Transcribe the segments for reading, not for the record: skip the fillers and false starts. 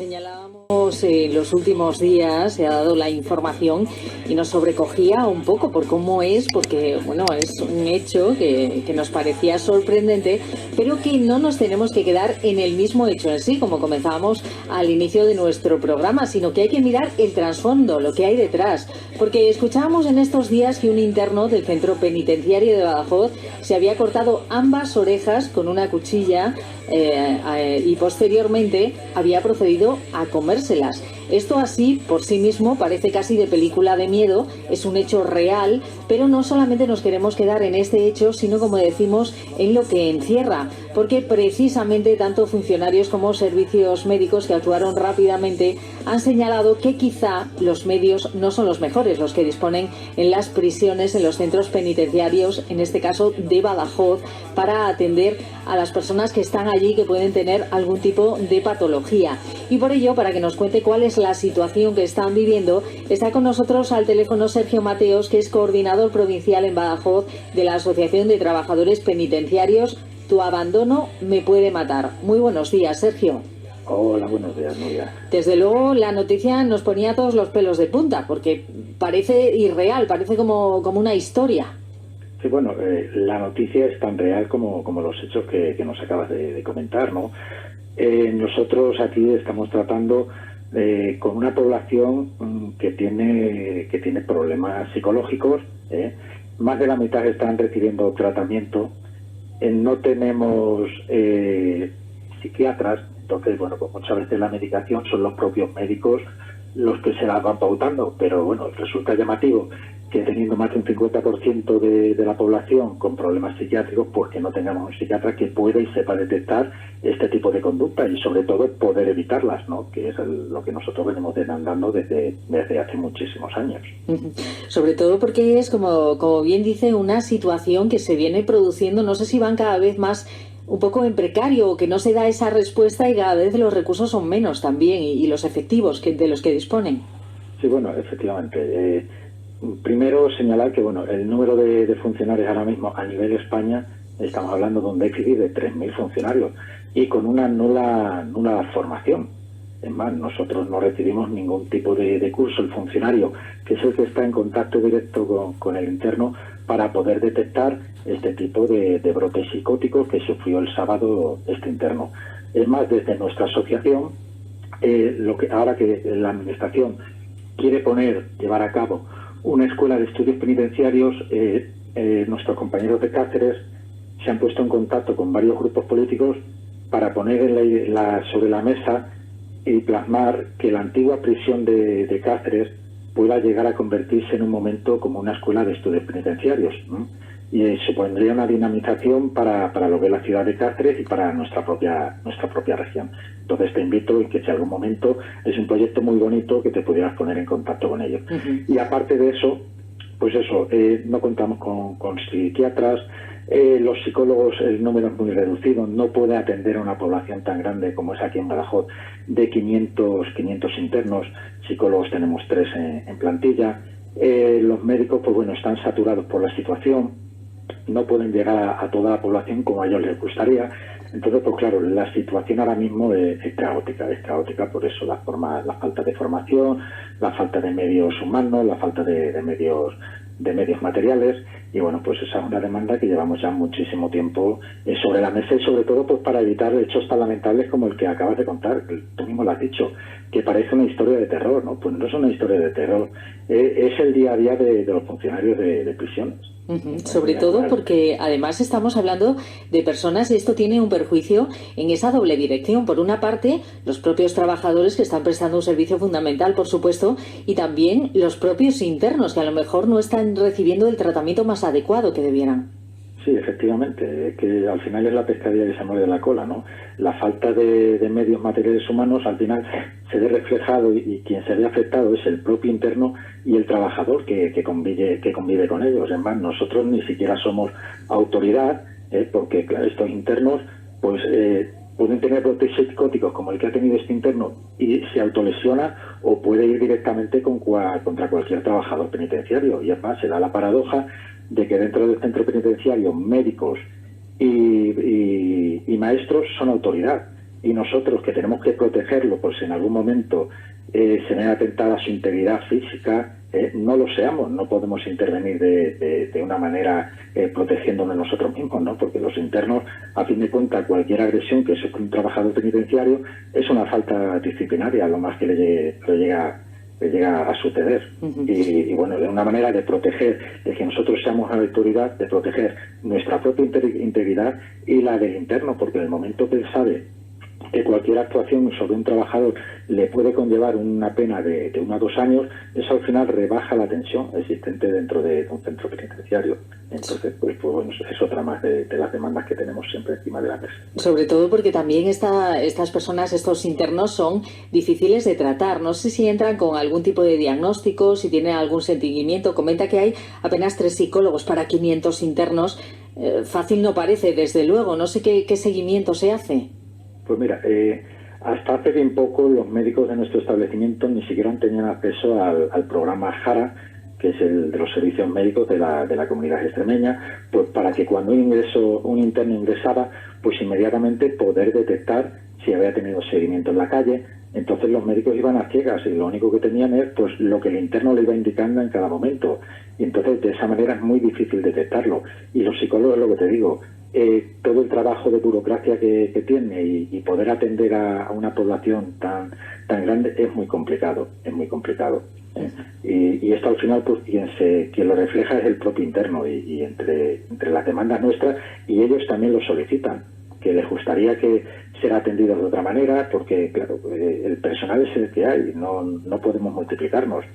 Señalábamos en los últimos días, se ha dado la información y nos sobrecogía un poco por cómo es, porque bueno, es un hecho que nos parecía sorprendente, pero que no nos tenemos que quedar en el mismo hecho en sí, como comenzábamos al inicio de nuestro programa, sino que hay que mirar el trasfondo, lo que hay detrás, porque escuchábamos en estos días que un interno del centro penitenciario de Badajoz se había cortado ambas orejas con una cuchilla y posteriormente había procedido a comérselas. Esto así, por sí mismo, parece casi de película de miedo, es un hecho real, pero no solamente nos queremos quedar en este hecho, sino, como decimos, en lo que encierra, porque precisamente tanto funcionarios como servicios médicos que actuaron rápidamente han señalado que quizá los medios no son los mejores, los que disponen en las prisiones, en los centros penitenciarios, en este caso de Badajoz, para atender a las personas que están allí que pueden tener algún tipo de patología. Y por ello, para que nos cuente cuál es la situación que están viviendo, está con nosotros al teléfono Sergio Mateos, que es coordinador provincial en Badajoz de la Asociación de Trabajadores Penitenciarios. Tu abandono me puede matar. Muy buenos días, Sergio. Hola, buenos días, Nuria. Desde luego la noticia nos ponía todos los pelos de punta, porque parece irreal, parece como una historia. Sí, bueno, la noticia es tan real como los hechos que nos acabas de comentar, ¿no? Nosotros aquí estamos tratando con una población que tiene problemas psicológicos. Más de la mitad están recibiendo tratamiento. No tenemos psiquiatras. Entonces, bueno, pues muchas veces la medicación son los propios médicos los que se la van pautando, pero bueno, resulta llamativo que teniendo más de un 50% de la población con problemas psiquiátricos, pues que no tengamos un psiquiatra que pueda y sepa detectar este tipo de conducta y sobre todo poder evitarlas, ¿no? Que es lo que nosotros venimos demandando desde hace muchísimos años. Sobre todo porque es, como bien dice, una situación que se viene produciendo, no sé si van cada vez más un poco en precario o que no se da esa respuesta y cada vez los recursos son menos también y los efectivos de los que disponen. Sí, bueno, efectivamente. Primero señalar que bueno, el número de funcionarios ahora mismo a nivel España, estamos hablando de un déficit de 3.000 funcionarios y con una nula formación. Es más, nosotros no recibimos ningún tipo de curso. El funcionario, que es el que está en contacto directo con el interno, para poder detectar este tipo de brotes psicóticos que sufrió el sábado este interno. Es más, desde nuestra asociación, ahora que la Administración quiere llevar a cabo una escuela de estudios penitenciarios, nuestros compañeros de Cáceres se han puesto en contacto con varios grupos políticos para poner sobre la mesa y plasmar que la antigua prisión de Cáceres pueda llegar a convertirse en un momento como una escuela de estudios penitenciarios, ¿no? Y supondría una dinamización para lo que es la ciudad de Cáceres y para nuestra propia región. Entonces te invito y que si algún momento es un proyecto muy bonito que te pudieras poner en contacto con ellos. Y aparte de eso, pues eso, no contamos con psiquiatras, los psicólogos, el número es muy reducido, no puede atender a una población tan grande como es aquí en Badajoz, de 500 internos, psicólogos tenemos 3 en plantilla, los médicos pues bueno, están saturados por la situación, no pueden llegar a toda la población como a ellos les gustaría. Entonces, pues claro, la situación ahora mismo es caótica por eso, la falta de formación, la falta de medios humanos, la falta de medios materiales, y bueno, pues esa es una demanda que llevamos ya muchísimo tiempo sobre la mesa y sobre todo pues para evitar hechos tan lamentables como el que acabas de contar, que tú mismo lo has dicho, que parece una historia de terror, ¿no? Pues no es una historia de terror, es el día a día de los funcionarios de prisiones. Sobre todo porque además estamos hablando de personas y esto tiene un perjuicio en esa doble dirección. Por una parte, los propios trabajadores que están prestando un servicio fundamental, por supuesto, y también los propios internos que a lo mejor no están recibiendo el tratamiento más adecuado que debieran. Sí, efectivamente, que al final es la pescadilla que se muerde la cola, ¿no? La falta de medios materiales humanos al final se ve reflejado y quien se ve afectado es el propio interno y el trabajador que convive con ellos. Es más, nosotros ni siquiera somos autoridad, porque claro, estos internos pues pueden tener brotes psicóticos como el que ha tenido este interno y se autolesiona o puede ir directamente contra cualquier trabajador penitenciario. Y es más, se da la paradoja de que dentro del centro penitenciario médicos y maestros son autoridad. y nosotros que tenemos que protegerlo, pues si en algún momento se ve atentada su integridad física, no lo seamos, no podemos intervenir de una manera protegiéndonos nosotros mismos, ¿no? Porque los internos, a fin de cuentas, cualquier agresión que sufre un trabajador penitenciario es una falta disciplinaria, lo más que le llega a suceder. Y bueno, de una manera de proteger, de que nosotros seamos la autoridad, de proteger nuestra propia integridad y la del interno, porque en el momento que él sabe que cualquier actuación sobre un trabajador le puede conllevar una pena de 1 a 2 años, eso al final rebaja la tensión existente dentro de un centro penitenciario. Entonces, pues bueno, es otra más de las demandas que tenemos siempre encima de la mesa. Sobre todo porque también estas personas, estos internos, son difíciles de tratar. No sé si entran con algún tipo de diagnóstico, si tienen algún seguimiento. Comenta que hay apenas 3 psicólogos para 500 internos. Fácil no parece, desde luego. No sé qué seguimiento se hace. Pues mira, hasta hace bien poco los médicos de nuestro establecimiento ni siquiera tenían acceso al programa JARA, que es el de los servicios médicos de la comunidad extremeña, pues para que cuando un interno ingresaba, pues inmediatamente poder detectar si había tenido seguimiento en la calle. Entonces los médicos iban a ciegas y lo único que tenían es pues lo que el interno le iba indicando en cada momento. Y entonces de esa manera es muy difícil detectarlo. Y los psicólogos, lo que te digo, todo el trabajo de burocracia que tiene y poder atender a una población tan grande es muy complicado, Y esto al final, pues quien lo refleja es el propio interno y entre las demandas nuestras, y ellos también lo solicitan, que les gustaría que ser atendidos de otra manera, porque claro, el personal es el que hay, no podemos multiplicarnos.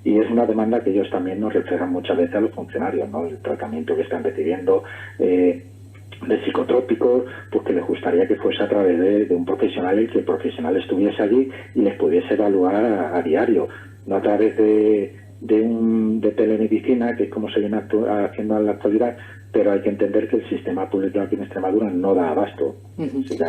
Y es una demanda que ellos también nos reflejan muchas veces a los funcionarios, ¿no? El tratamiento que están recibiendo de psicotrópicos, pues que les gustaría que fuese a través de un profesional y que el profesional estuviese allí y les pudiese evaluar a diario, no a través de telemedicina, que es como se viene haciendo en la actualidad, pero hay que entender que el sistema público aquí en Extremadura no da abasto,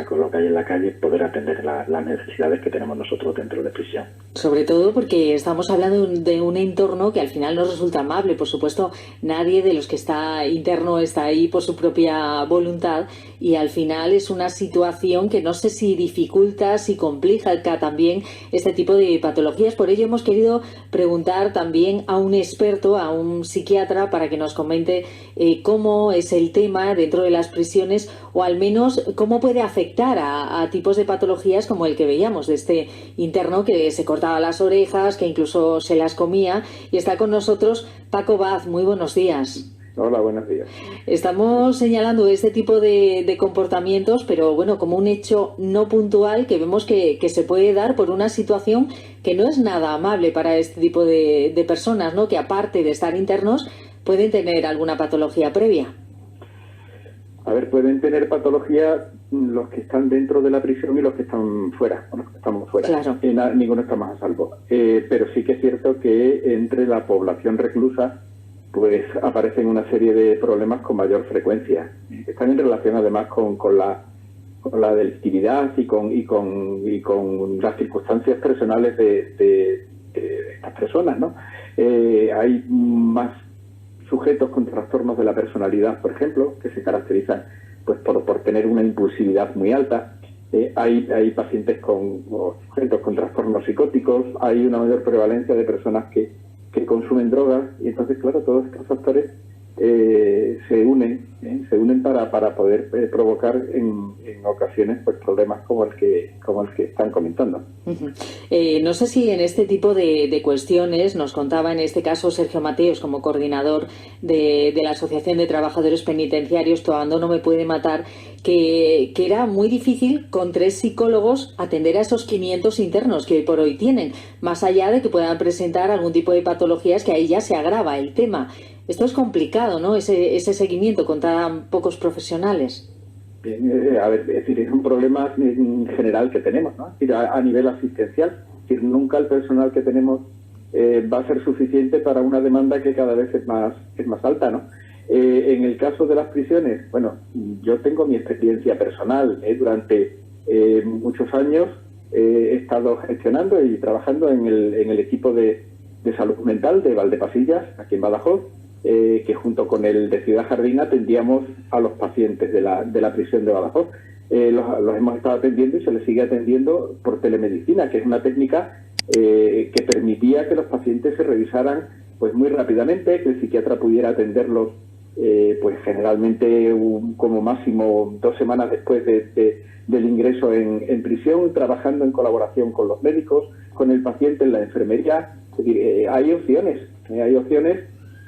con lo que hay en la calle, poder atender las necesidades que tenemos nosotros dentro de prisión. Sobre todo porque estamos hablando de un entorno que al final nos resulta amable. Por supuesto, nadie de los que está interno está ahí por su propia voluntad, y al final es una situación que no sé si dificulta, si complica también este tipo de patologías. Por ello hemos querido preguntar también a un experto, a un psiquiatra, para que nos comente cómo es el tema dentro de las prisiones, o al menos cómo puede afectar a tipos de patologías como el que veíamos de este interno que se cortaba las orejas, que incluso se las comía. Y está con nosotros Paco Vaz. Muy buenos días. Hola, buenos días. Estamos señalando este tipo de comportamientos, pero bueno, como un hecho no puntual que vemos que se puede dar por una situación que no es nada amable para este tipo de personas, ¿no? Que aparte de estar internos, pueden tener alguna patología previa. A ver, pueden tener patología los que están dentro de la prisión y los que están fuera, o los que estamos fuera. Claro. Ninguno está más a salvo. Pero sí que es cierto que entre la población reclusa pues aparecen una serie de problemas con mayor frecuencia. Están en relación además con la delictividad y con las circunstancias personales de estas personas, ¿no? Hay más sujetos con trastornos de la personalidad, por ejemplo, que se caracterizan pues por tener una impulsividad muy alta. Hay pacientes o sujetos con trastornos psicóticos, hay una mayor prevalencia de personas que consumen drogas, y entonces, claro, todos estos factores se unen para poder provocar en ocasiones pues problemas como el que están comentando. No sé si en este tipo de cuestiones, nos contaba en este caso Sergio Mateos, como coordinador de la Asociación de Trabajadores Penitenciarios Tu Abandono Me Puede Matar, que era muy difícil con 3 psicólogos atender a esos 500 internos que hoy por hoy tienen, más allá de que puedan presentar algún tipo de patologías, que ahí ya se agrava el tema. Esto es complicado, ¿no? Ese seguimiento con tan pocos profesionales. Bien, a ver, es decir, es un problema general que tenemos, ¿no? Es decir, a nivel asistencial. Es decir, nunca el personal que tenemos va a ser suficiente para una demanda que cada vez es más alta, ¿no? En el caso de las prisiones, bueno, yo tengo mi experiencia personal. Durante muchos años he estado gestionando y trabajando en el equipo de salud mental de Valdepasillas, aquí en Badajoz, que junto con el de Ciudad Jardín atendíamos a los pacientes de la prisión de Badajoz. los hemos estado atendiendo y se les sigue atendiendo por telemedicina, que es una técnica que permitía que los pacientes se revisaran pues muy rápidamente, que el psiquiatra pudiera atenderlos pues generalmente como máximo 2 semanas después del ingreso en prisión, trabajando en colaboración con los médicos, con el paciente en la enfermería. Es decir, hay opciones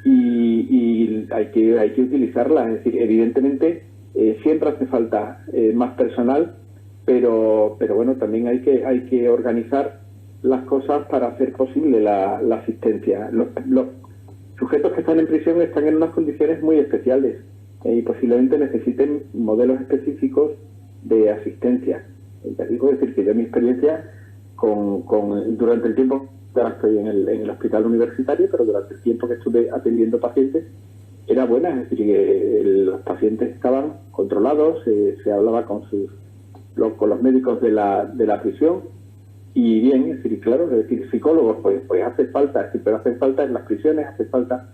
y hay que utilizarlas. Es decir, evidentemente siempre hace falta más personal, pero bueno, también hay que organizar las cosas para hacer posible la asistencia. Los sujetos que están en prisión están en unas condiciones muy especiales y posiblemente necesiten modelos específicos de asistencia. Te digo, decir que yo mi experiencia durante el tiempo, ahora estoy en el hospital universitario, pero durante el tiempo que estuve atendiendo pacientes era buena. Es decir, que los pacientes estaban controlados, se hablaba con los médicos de la prisión. Y bien, es decir, claro, es decir, psicólogos, pues hace falta, pero hacen falta en las prisiones, hace falta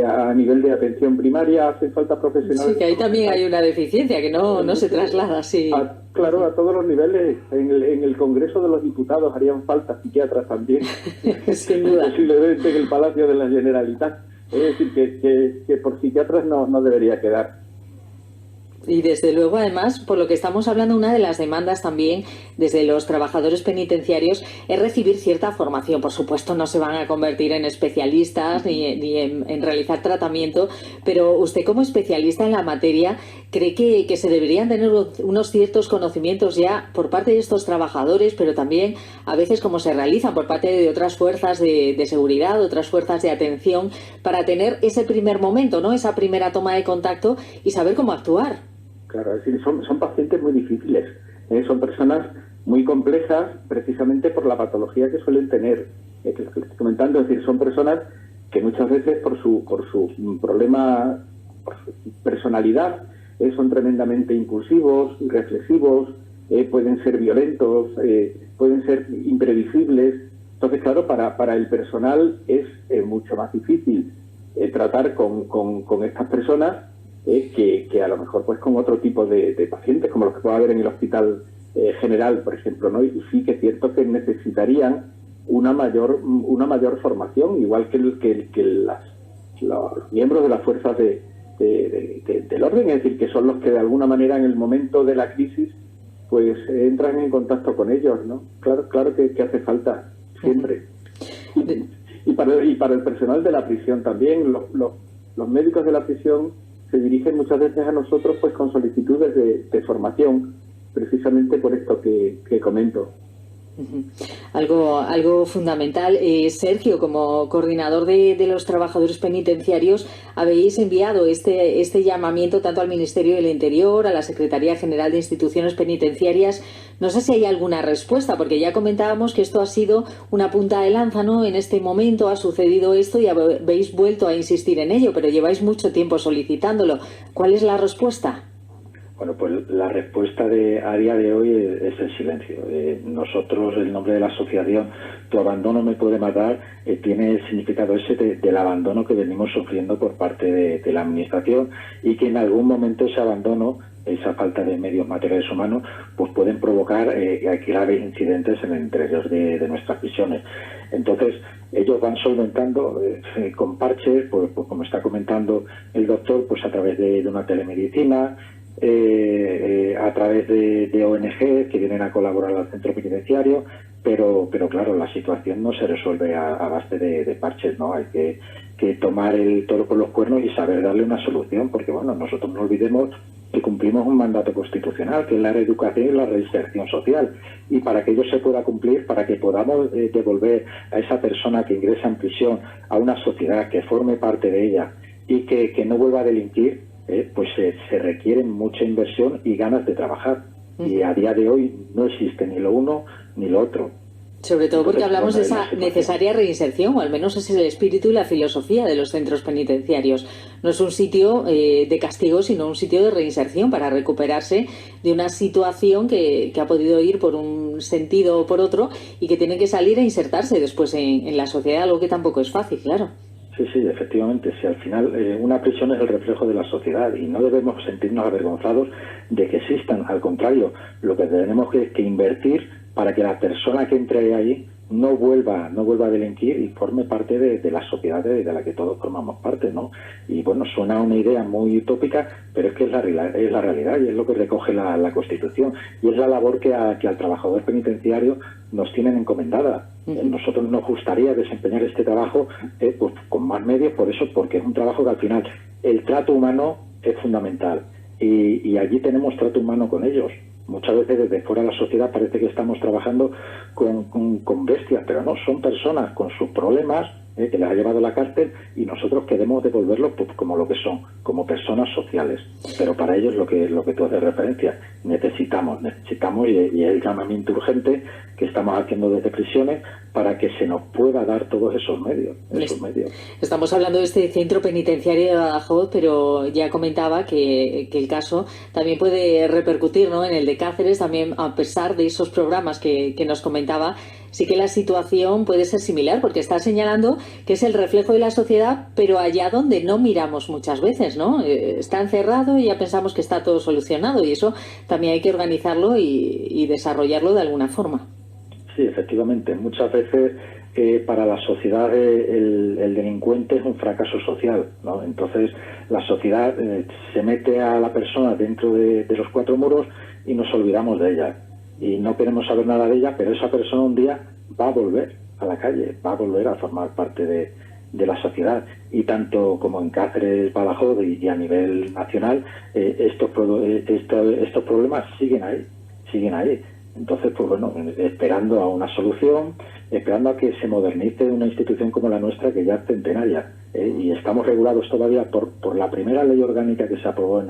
a nivel de atención primaria, hacen falta profesionales. Sí, que ahí también hay una deficiencia, que no se traslada así. Claro, a todos los niveles. En el Congreso de los Diputados harían falta psiquiatras también. Sin duda. Posiblemente en el Palacio de la Generalitat. Es decir, que por psiquiatras no debería quedar. Y desde luego, además, por lo que estamos hablando, una de las demandas también desde los trabajadores penitenciarios es recibir cierta formación. Por supuesto, no se van a convertir en especialistas ni en realizar tratamiento, pero usted, como especialista en la materia, ¿cree que se deberían tener unos ciertos conocimientos ya por parte de estos trabajadores, pero también a veces como se realizan por parte de otras fuerzas de seguridad, otras fuerzas de atención, para tener ese primer momento, ¿no? Esa primera toma de contacto y saber cómo actuar? Claro, es decir, son pacientes muy difíciles, son personas muy complejas precisamente por la patología que suelen tener. Que lo que estoy comentando, es decir, son personas que muchas veces por su problema, por su personalidad, son tremendamente impulsivos, reflexivos, pueden ser violentos, pueden ser imprevisibles. Entonces, claro, para el personal es mucho más difícil tratar con estas personas que a lo mejor pues con otro tipo de pacientes, como los que puede haber en el hospital general, por ejemplo, ¿no? Y sí que es cierto que necesitarían una mayor formación, igual que los miembros de las fuerzas del orden, es decir, que son los que de alguna manera en el momento de la crisis pues entran en contacto con ellos, ¿no? Claro que hace falta siempre. Y para el personal de la prisión también, los médicos de la prisión se dirigen muchas veces a nosotros pues con solicitudes de formación, precisamente por esto que comento. Algo fundamental. Sergio, como coordinador de los trabajadores penitenciarios, habéis enviado este llamamiento tanto al Ministerio del Interior, a la Secretaría General de Instituciones Penitenciarias. No sé si hay alguna respuesta, porque ya comentábamos que esto ha sido una punta de lanza, ¿no? En este momento ha sucedido esto y habéis vuelto a insistir en ello, pero lleváis mucho tiempo solicitándolo. ¿Cuál es la respuesta? Bueno, pues la respuesta a día de hoy es el silencio. Nosotros, el nombre de la asociación Tu Abandono Me Puede Matar, tiene el significado ese del abandono que venimos sufriendo por parte de la Administración, y que en algún momento ese abandono, esa falta de medios materiales humanos, pues pueden provocar graves incidentes en el interior de nuestras prisiones. Entonces, ellos van solventando con parches, pues como está comentando el doctor, pues a través de una telemedicina, a través de ONG que vienen a colaborar al centro penitenciario, pero claro, la situación no se resuelve a base de parches, ¿no? Hay que tomar el toro por los cuernos y saber darle una solución, porque bueno, nosotros no olvidemos que cumplimos un mandato constitucional, que es la reeducación y la reinserción social, y para que ello se pueda cumplir, para que podamos devolver a esa persona que ingresa en prisión a una sociedad, que forme parte de ella y que no vuelva a delinquir, pues se requiere mucha inversión y ganas de trabajar. Y a día de hoy no existe ni lo uno ni lo otro. Sobre todo porque hablamos de esa necesaria reinserción, o al menos ese es el espíritu y la filosofía de los centros penitenciarios. No es un sitio de castigo, sino un sitio de reinserción para recuperarse de una situación que ha podido ir por un sentido o por otro y que tiene que salir e insertarse después en la sociedad, algo que tampoco es fácil, claro. Sí, sí, efectivamente. Si al final una prisión es el reflejo de la sociedad y no debemos sentirnos avergonzados de que existan. Al contrario, lo que tenemos que invertir para que la persona que entre ahí no vuelva a delinquir y forme parte de la sociedad de la que todos formamos parte, ¿no? Y bueno, suena una idea muy utópica, pero es que es la realidad y es lo que recoge la Constitución y es la labor que al trabajador penitenciario nos tienen encomendada. Nosotros nos gustaría desempeñar este trabajo pues, con más medios, porque es un trabajo que al final el trato humano es fundamental y allí tenemos trato humano con ellos. Muchas veces desde fuera de la sociedad parece que estamos trabajando con bestias, pero no, son personas con sus problemas que les ha llevado a la cárcel y nosotros queremos devolverlos pues, como lo que son, como personas sociales. Pero para ellos lo que tú haces referencia, necesitamos y es el llamamiento urgente que estamos haciendo desde prisiones para que se nos pueda dar todos esos medios. Estamos hablando de este centro penitenciario de Badajoz, pero ya comentaba que el caso también puede repercutir, ¿no?, en el de Cáceres, también a pesar de esos programas que nos comentaba. Sí que la situación puede ser similar, porque está señalando que es el reflejo de la sociedad, pero allá donde no miramos muchas veces, ¿no? Está encerrado y ya pensamos que está todo solucionado, y eso también hay que organizarlo y desarrollarlo de alguna forma. Sí, efectivamente. Muchas veces para la sociedad el delincuente es un fracaso social, ¿no? Entonces la sociedad se mete a la persona dentro de los cuatro muros y nos olvidamos de ella. Y no queremos saber nada de ella, pero esa persona un día va a volver a la calle, va a volver a formar parte de la sociedad. Y tanto como en Cáceres, Badajoz y a nivel nacional, estos problemas siguen ahí. Entonces, pues bueno, esperando a una solución, esperando a que se modernice una institución como la nuestra, que ya es centenaria. Y estamos regulados todavía por la primera ley orgánica que se aprobó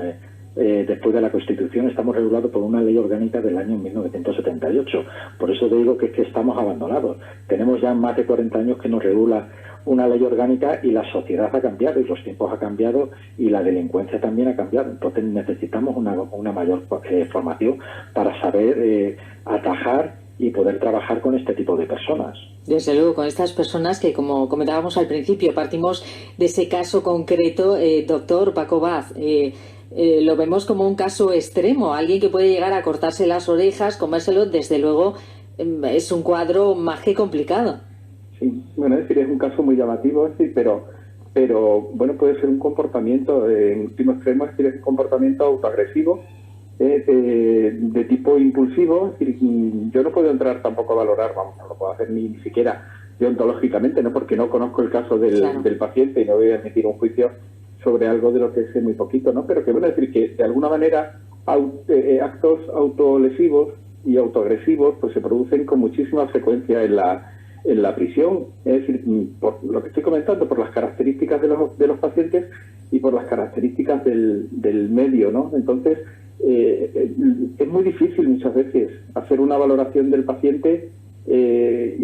después de la Constitución, estamos regulados por una ley orgánica del año 1978. Por eso te digo que es que estamos abandonados. Tenemos ya más de 40 años que nos regula una ley orgánica y la sociedad ha cambiado y los tiempos han cambiado y la delincuencia también ha cambiado. Entonces necesitamos una mayor formación para saber atajar y poder trabajar con este tipo de personas. Desde luego, con estas personas que, como comentábamos al principio, partimos de ese caso concreto, doctor Paco Baz, lo vemos como un caso extremo, alguien que puede llegar a cortarse las orejas, comérselo, desde luego es un cuadro más que complicado. Sí, bueno, es decir, es un caso muy llamativo, es decir, pero bueno, puede ser un comportamiento, en último extremo, es decir, es un comportamiento autoagresivo, de tipo impulsivo. Es decir, yo no puedo entrar tampoco a valorar, vamos, no lo puedo hacer ni siquiera deontológicamente, ¿no?, porque no conozco el caso del paciente y no voy a emitir un juicio sobre algo de lo que sé muy poquito, ¿no? Pero que bueno, decir que de alguna manera actos autolesivos y autoagresivos pues se producen con muchísima frecuencia en la prisión. Es decir, por lo que estoy comentando, por las características de los pacientes y por las características del medio, ¿no? Entonces es muy difícil muchas veces hacer una valoración del paciente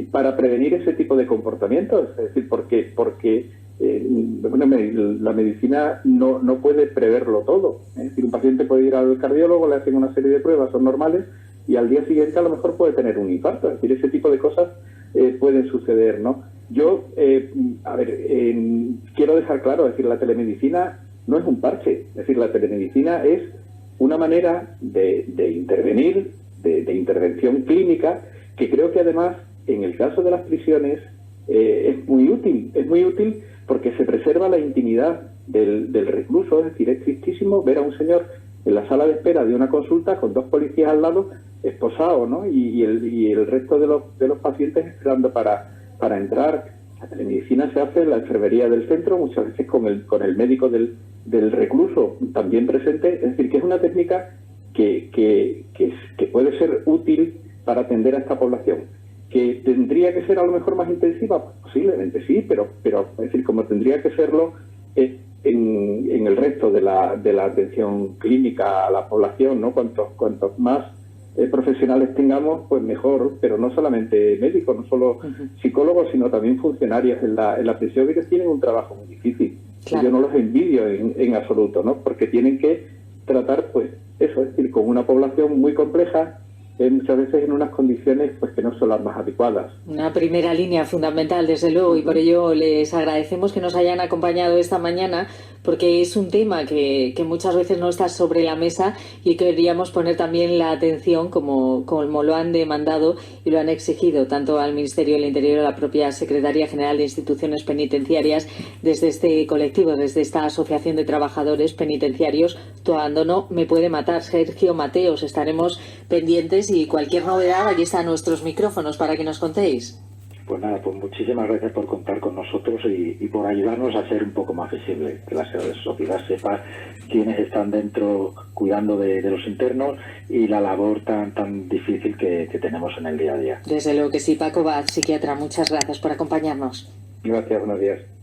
para prevenir ese tipo de comportamientos. Es decir, porque bueno, la medicina no puede preverlo todo. Es decir, un paciente puede ir al cardiólogo, le hacen una serie de pruebas, son normales, y al día siguiente a lo mejor puede tener un infarto. Es decir, ese tipo de cosas pueden suceder, ¿no? Yo, quiero dejar claro, es decir, la telemedicina no es un parche. Es decir, la telemedicina es una manera de intervenir, de intervención clínica, que creo que además, en el caso de las prisiones, es muy útil porque se preserva la intimidad del recluso. Es decir, es tristísimo ver a un señor en la sala de espera de una consulta con dos policías al lado, esposado, ¿no? Y el resto de los pacientes esperando para entrar. La telemedicina se hace en la enfermería del centro, muchas veces con el médico del recluso también presente. Es decir, que es una técnica que puede ser útil para atender a esta población. ¿Que tendría que ser a lo mejor más intensiva? Posiblemente sí, pero es decir, como tendría que serlo en el resto de la atención clínica a la población, ¿no? Cuantos más profesionales tengamos, pues mejor, pero no solamente médicos, no solo psicólogos, sino también funcionarios en la prisión, que tienen un trabajo muy difícil. Claro. Yo no los envidio en absoluto, ¿no? Porque tienen que tratar, pues, eso, es decir, con una población muy compleja, muchas veces en unas condiciones pues que no son las más adecuadas. Una primera línea fundamental, desde luego, y por ello les agradecemos que nos hayan acompañado esta mañana, porque es un tema que muchas veces no está sobre la mesa y queríamos poner también la atención como lo han demandado y lo han exigido tanto al Ministerio del Interior, a la propia Secretaría General de Instituciones Penitenciarias, desde este colectivo, desde esta Asociación de Trabajadores Penitenciarios. Tu abandono me puede matar. Sergio Mateos, estaremos pendientes y cualquier novedad, aquí están nuestros micrófonos para que nos contéis. Pues nada, pues muchísimas gracias por contar con nosotros y por ayudarnos a ser un poco más visible, que la sociedad sepa quiénes están dentro cuidando de los internos y la labor tan difícil que tenemos en el día a día. Desde luego que sí. Paco Vaz, psiquiatra, muchas gracias por acompañarnos. Gracias, buenos días.